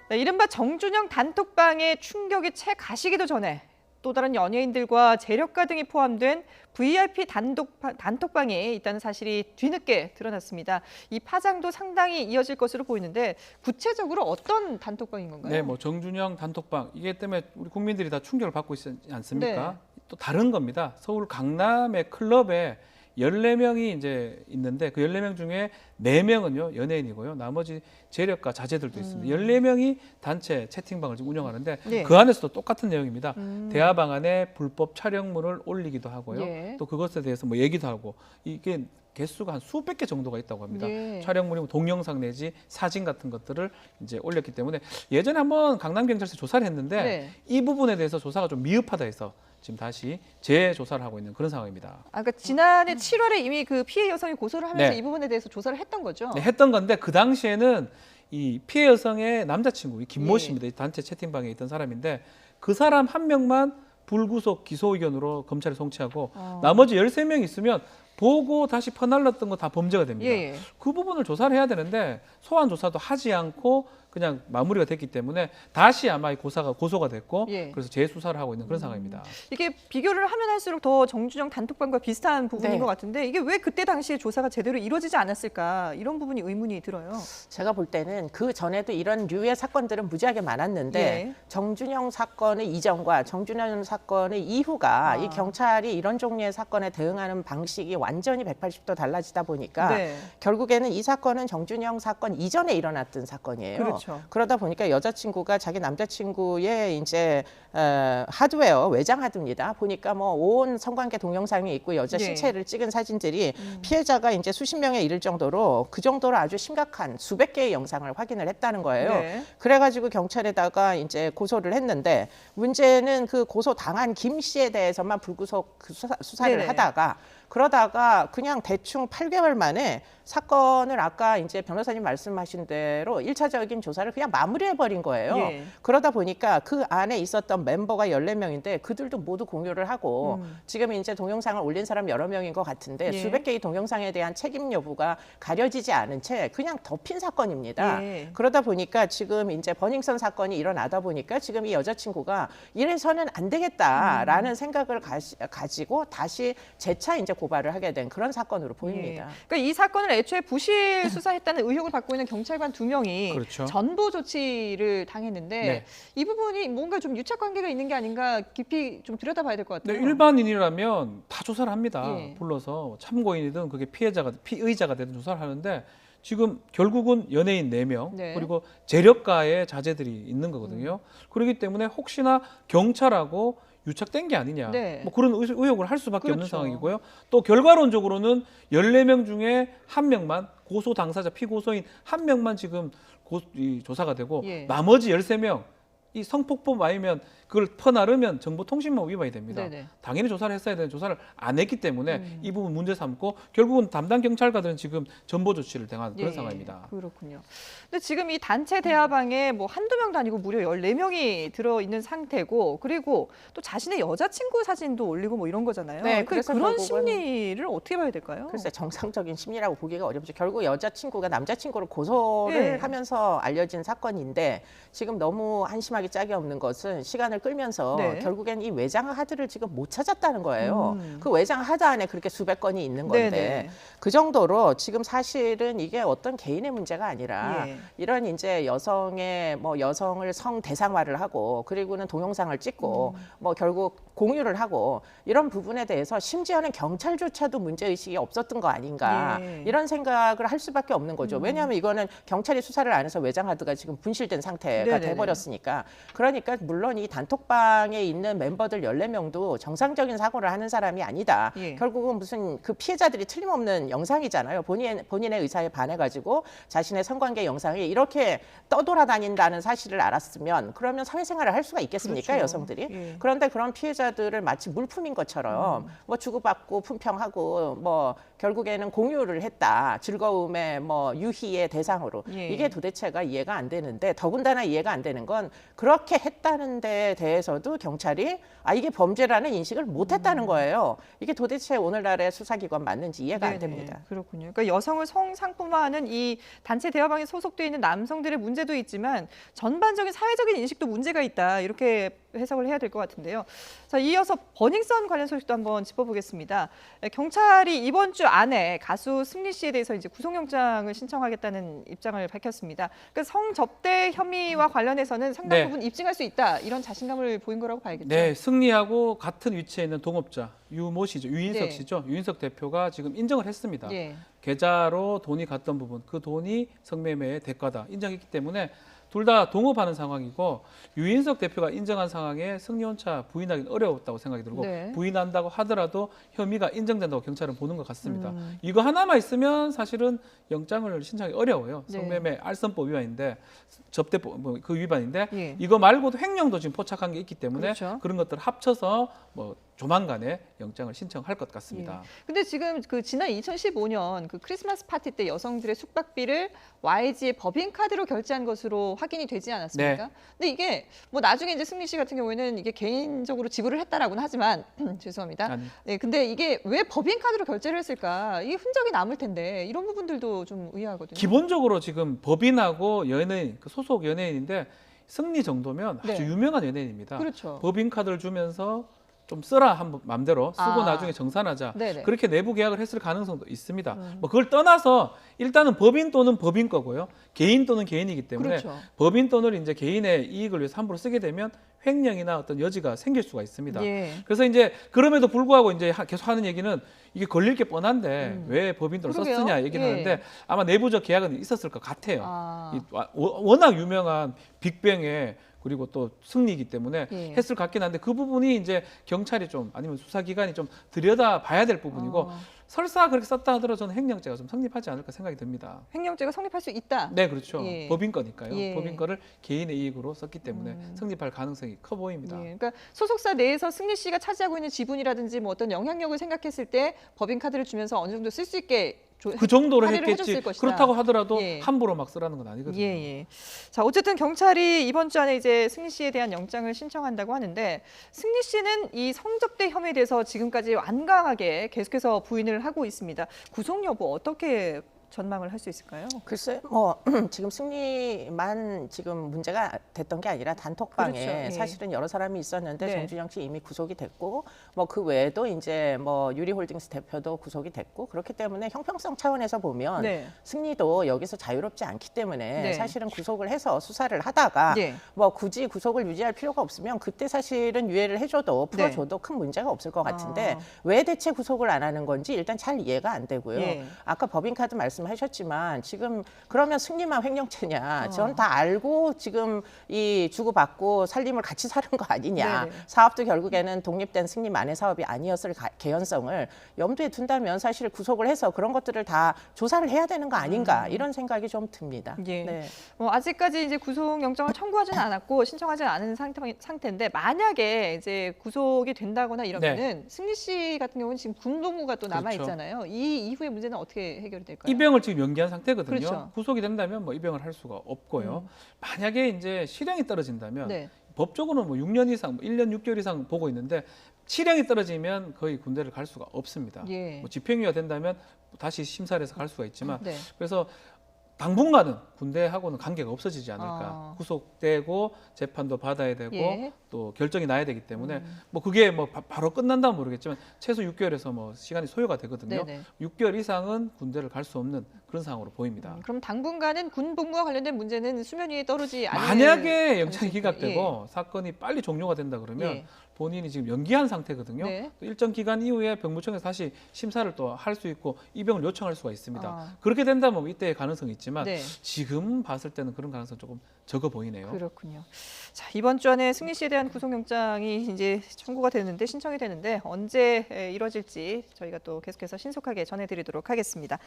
네, 이른바 정준영 단톡방의 충격이 채 가시기도 전에 또 다른 연예인들과 재력가 등이 포함된 VIP 단톡방이 있다는 사실이 뒤늦게 드러났습니다. 이 파장도 상당히 이어질 것으로 보이는데 구체적으로 어떤 단톡방인 건가요? 네, 뭐 정준영 단톡방 이게 때문에 우리 국민들이 다 충격을 받고 있지 않습니까? 네. 또 다른 겁니다. 서울 강남의 클럽에 14명이 이제 있는데 그 14명 중에 4명은요 연예인이고요. 나머지 재력가 자제들도 있습니다. 14명이 단체 채팅방을 지금 운영하는데 네. 그 안에서도 똑같은 내용입니다. 대화방 안에 불법 촬영물을 올리기도 하고요. 예. 또 그것에 대해서 뭐 얘기도 하고 이게 개수가 한 수백 개 정도가 있다고 합니다. 예. 촬영물이 동영상 내지 사진 같은 것들을 이제 올렸기 때문에 예전에 한번 강남경찰서 조사를 했는데 네. 이 부분에 대해서 조사가 좀 미흡하다 해서 지금 다시 재조사를 하고 있는 그런 상황입니다. 그러니까 지난해 7월에 이미 그 피해 여성이 고소를 하면서 네. 이 부분에 대해서 조사를 했던 거죠. 네, 했던 건데 그 당시에는 이 피해 여성의 남자친구 이 김모 씨입니다. 이 단체 채팅방에 있던 사람인데 그 사람 한 명만 불구속 기소 의견으로 검찰에 송치하고 나머지 13명 있으면 보고 다시 퍼날랐던 거 다 범죄가 됩니다. 예. 그 부분을 조사를 해야 되는데 소환 조사도 하지 않고 그냥 마무리가 됐기 때문에 다시 아마 이 고소가 됐고 예. 그래서 재수사를 하고 있는 그런 상황입니다. 이게 비교를 하면 할수록 더 정준영 단톡방과 비슷한 부분인 네. 것 같은데 이게 왜 그때 당시에 조사가 제대로 이루어지지 않았을까 이런 부분이 의문이 들어요. 제가 볼 때는 그 전에도 이런 류의 사건들은 무지하게 많았는데 예. 정준영 사건의 이전과 정준영 사건의 이후가 이 경찰이 이런 종류의 사건에 대응하는 방식이 완전히 180도 달라지다 보니까 네. 결국에는 이 사건은 정준영 사건 이전에 일어났던 사건이에요. 그렇죠. 그러다 보니까 여자친구가 자기 남자친구의 이제 하드웨어 외장 하드입니다. 보니까 뭐 온 성관계 동영상이 있고 여자 예. 신체를 찍은 사진들이 피해자가 이제 수십 명에 이를 정도로 그 정도로 아주 심각한 수백 개의 영상을 확인을 했다는 거예요. 네. 그래가지고 경찰에다가 이제 고소를 했는데 문제는 그 고소 당한 김 씨에 대해서만 불구속 그 수사를 네네. 하다가 그러다가 그냥 대충 8개월 만에 사건을 아까 이제 변호사님 말씀하신 대로 1차적인 조사를 그냥 마무리해버린 거예요. 예. 그러다 보니까 그 안에 있었던 멤버가 14명인데 그들도 모두 공유를 하고 지금 이제 동영상을 올린 사람 여러 명인 것 같은데 예. 수백 개의 동영상에 대한 책임 여부가 가려지지 않은 채 그냥 덮인 사건입니다. 예. 그러다 보니까 지금 이제 버닝썬 사건이 일어나다 보니까 지금 이 여자친구가 이래서는 안 되겠다라는 생각을 가지고 다시 재차 이제 고발을 하게 된 그런 사건으로 보입니다. 예. 그러니까 이 사건을 애초에 부실 수사했다는 의혹을 받고 있는 경찰관 2명이 그렇죠. 전보 조치를 당했는데 네. 이 부분이 뭔가 좀 유착 관계가 있는 게 아닌가 깊이 좀 들여다봐야 될 것 네, 같아요. 일반인이라면 다 조사를 합니다. 예. 불러서 참고인이든 그게 피의자가 되든 조사를 하는데 지금 결국은 연예인 4명 네. 그리고 재력가의 자제들이 있는 거거든요. 그렇기 때문에 혹시나 경찰하고 유착된 게 아니냐 네. 뭐 그런 의혹을 할 수밖에 없는 그렇죠. 상황이고요. 또 결과론적으로는 14명 중에 한 명만 고소 당사자 피고소인 한 명만 지금 이 조사가 되고 예. 나머지 13명 이 성폭법 아니면 그걸 퍼나르면 정보통신망 위반이 됩니다. 네네. 당연히 조사를 했어야 되는 조사를 안 했기 때문에 이 부분 문제 삼고 결국은 담당 경찰관들은 지금 전보 조치를 당한 그런 예, 상황입니다. 그렇군요. 근데 지금 이 단체 대화방에 뭐 한두 명도 아니고 무려 14명이 들어있는 상태고 그리고 또 자신의 여자친구 사진도 올리고 뭐 이런 거잖아요. 네, 그러니까 그래서 그런 결국은- 심리를 어떻게 봐야 될까요? 글쎄 정상적인 심리라고 보기가 어렵죠. 결국 여자친구가 남자친구를 고소를 예. 하면서 알려진 사건인데 지금 너무 한심하게 짝이 없는 것은 시간을 끌면서 네. 결국엔 이 외장 하드를 지금 못 찾았다는 거예요. 그 외장 하드 안에 그렇게 수백 건이 있는 건데 네네. 그 정도로 지금 사실은 이게 어떤 개인의 문제가 아니라 예. 이런 이제 여성을 성 대상화를 하고 그리고는 동영상을 찍고 뭐 결국 공유를 하고 이런 부분에 대해서 심지어는 경찰조차도 문제의식이 없었던 거 아닌가 예. 이런 생각을 할 수밖에 없는 거죠. 왜냐하면 이거는 경찰이 수사를 안 해서 외장하드가 지금 분실된 상태가 네네네. 돼버렸으니까 그러니까 물론 이 단톡방에 있는 멤버들 14명도 정상적인 사고를 하는 사람이 아니다. 예. 결국은 무슨 그 피해자들이 틀림없는 영상이잖아요. 본인의 의사에 반해가지고 자신의 성관계 영상이 이렇게 떠돌아다닌다는 사실을 알았으면 그러면 사회생활을 할 수가 있겠습니까, 그렇죠. 여성들이? 예. 그런데 그런 피해자들을 마치 물품인 것처럼 뭐 주고받고 품평하고 뭐 결국에는 공유를 했다. 즐거움의 뭐 유희의 대상으로. 예. 이게 도대체가 이해가 안 되는데 더군다나 이해가 안 되는 건 그렇게 했다는 데 대해서도 경찰이 이게 범죄라는 인식을 못 했다는 거예요. 이게 도대체 오늘날의 수사기관 맞는지 이해가 안 네네, 됩니다. 그렇군요. 그러니까 여성을 성상품화하는 이 단체 대화방에 소속돼 있는 남성들의 문제도 있지만 전반적인 사회적인 인식도 문제가 있다. 이렇게 해석을 해야 될 것 같은데요. 자, 이어서 버닝썬 관련 소식도 한번 짚어보겠습니다. 경찰이 이번 주 안에 가수 승리 씨에 대해서 이제 구속영장을 신청하겠다는 입장을 밝혔습니다. 그러니까 성접대 혐의와 관련해서는 상당 네. 부분 입증할 수 있다. 이런 자신감을 보인 거라고 봐야겠죠. 네, 승리하고 같은 위치에 있는 동업자 유모 씨죠, 유인석 네. 씨죠. 유인석 대표가 지금 인정을 했습니다. 예. 계좌로 돈이 갔던 부분, 그 돈이 성매매의 대가다 인정했기 때문에 둘 다 동업하는 상황이고 유인석 대표가 인정한 상황에 승리 혼자 부인하기는 어려웠다고 생각이 들고 네. 부인한다고 하더라도 혐의가 인정된다고 경찰은 보는 것 같습니다. 이거 하나만 있으면 사실은 영장을 신청하기 어려워요. 네. 성매매 알선법 위반인데 접대법 그 위반인데 예. 이거 말고도 횡령도 지금 포착한 게 있기 때문에 그렇죠. 그런 것들 합쳐서 뭐 조만간에 영장을 신청할 것 같습니다. 근데 지금 그 지난 2015년 그 크리스마스 파티 때 여성들의 숙박비를 YG의 법인카드로 결제한 것으로 확인이 되지 않았습니까? 네. 근데 이게 뭐 나중에 이제 승리 씨 같은 경우에는 이게 개인적으로 지불을 했다라고는 하지만 죄송합니다. 아니, 네, 근데 이게 왜 법인카드로 결제를 했을까? 이 흔적이 남을 텐데 이런 부분들도 좀 의아하거든요. 기본적으로 지금 법인하고 연예인, 그 소속 연예인인데 승리 정도면 아주 네. 유명한 연예인입니다. 그렇죠. 법인 카드를 주면서 좀 써라 한번 마음대로 쓰고 아. 나중에 정산하자. 네네. 그렇게 내부 계약을 했을 가능성도 있습니다. 뭐 그걸 떠나서 일단은 법인 돈은 법인 거고요. 개인 돈은 개인이기 때문에 그렇죠. 법인 돈을 이제 개인의 이익을 위해서 함부로 쓰게 되면 횡령이나 어떤 여지가 생길 수가 있습니다. 예. 그래서 이제 그럼에도 불구하고 이제 계속 하는 얘기는 이게 걸릴 게 뻔한데 왜 법인 돈을 그러게요. 썼느냐 얘기를 예. 하는데 아마 내부적 계약은 있었을 것 같아요. 아. 워낙 유명한 빅뱅의 그리고 또 승리이기 때문에 예. 했을 것 같긴 한데 그 부분이 이제 경찰이 좀 아니면 수사기관이 좀 들여다 봐야 될 부분이고 어. 설사 그렇게 썼다 하더라도 저는 횡령죄가 좀 성립하지 않을까 생각이 듭니다. 횡령죄가 성립할 수 있다. 네, 그렇죠. 예. 법인 거니까요. 예. 법인 거를 개인의 이익으로 썼기 때문에 성립할 가능성이 커 보입니다. 예, 그러니까 소속사 내에서 승리 씨가 차지하고 있는 지분이라든지 뭐 어떤 영향력을 생각했을 때 법인 카드를 주면서 어느 정도 쓸 수 있게 그 정도로 할애를 했겠지. 해줬을 것이다. 그렇다고 하더라도 예. 함부로 막 쓰라는 건 아니거든요. 예, 예. 자, 어쨌든 경찰이 이번 주 안에 이제 승리 씨에 대한 영장을 신청한다고 하는데 승리 씨는 이 성접대 혐의에 대해서 지금까지 완강하게 계속해서 부인을 하고 있습니다. 구속 여부 어떻게 전망을 할 수 있을까요? 글쎄, 뭐 지금 승리만 지금 문제가 됐던 게 아니라 단톡방에 그렇죠. 예. 사실은 여러 사람이 있었는데 네. 정준영 씨 이미 구속이 됐고, 뭐 그 외에도 이제 뭐 유리홀딩스 대표도 구속이 됐고, 그렇기 때문에 형평성 차원에서 보면 네. 승리도 여기서 자유롭지 않기 때문에 네. 사실은 구속을 해서 수사를 하다가 예. 뭐 굳이 구속을 유지할 필요가 없으면 그때 사실은 유예를 해줘도 네. 풀어줘도 큰 문제가 없을 것 같은데 아. 왜 대체 구속을 안 하는 건지 일단 잘 이해가 안 되고요. 예. 아까 법인카드 말씀하셨지만 지금 그러면 승리만 횡령죄냐? 어. 전 다 알고 지금 이 주고받고 살림을 같이 사는 거 아니냐? 네네. 사업도 결국에는 독립된 승리만의 사업이 아니었을 개연성을 염두에 둔다면 사실 구속을 해서 그런 것들을 다 조사를 해야 되는 거 아닌가 이런 생각이 좀 듭니다. 예. 네. 뭐 아직까지 이제 구속 영장을 청구하지는 않았고 신청하지는 않은 상태인데 만약에 이제 구속이 된다거나 이러면은 승리 씨 같은 경우는 지금 군복무가 또 남아 그렇죠. 있잖아요. 이 이후의 문제는 어떻게 해결이 될까요? 입영을 지금 연기한 상태거든요. 그렇죠. 구속이 된다면 뭐 입영을 할 수가 없고요. 만약에 이제 실형이 떨어진다면 네. 법적으로는 뭐 6년 이상, 1년 6개월 이상 보고 있는데 실형이 떨어지면 거의 군대를 갈 수가 없습니다. 예. 뭐 집행유예가 된다면 다시 심사를 해서 갈 수가 있지만 네. 그래서 당분간은 군대하고는 관계가 없어지지 않을까. 아. 구속되고 재판도 받아야 되고 예. 또 결정이 나야 되기 때문에 뭐 그게 뭐 바로 끝난다면 모르겠지만 최소 6개월에서 뭐 시간이 소요가 되거든요. 네네. 6개월 이상은 군대를 갈 수 없는 그런 상황으로 보입니다. 그럼 당분간은 군복무와 관련된 문제는 수면 위에 떠오르지 않을 만약에 영장이 가능성이- 기각되고 사건이 빨리 종료가 된다 그러면 예. 본인이 지금 연기한 상태거든요. 네. 또 일정 기간 이후에 병무청에서 다시 심사를 또 할 수 있고 입영을 요청할 수가 있습니다. 아. 그렇게 된다면 이때의 가능성이 있지만 네. 지금 봤을 때는 그런 가능성 조금 적어 보이네요. 그렇군요. 자, 이번 주 안에 승리 씨에 대한 구속영장이 이제 청구가 되는데 신청이 되는데 언제 이뤄질지 저희가 또 계속해서 신속하게 전해드리도록 하겠습니다.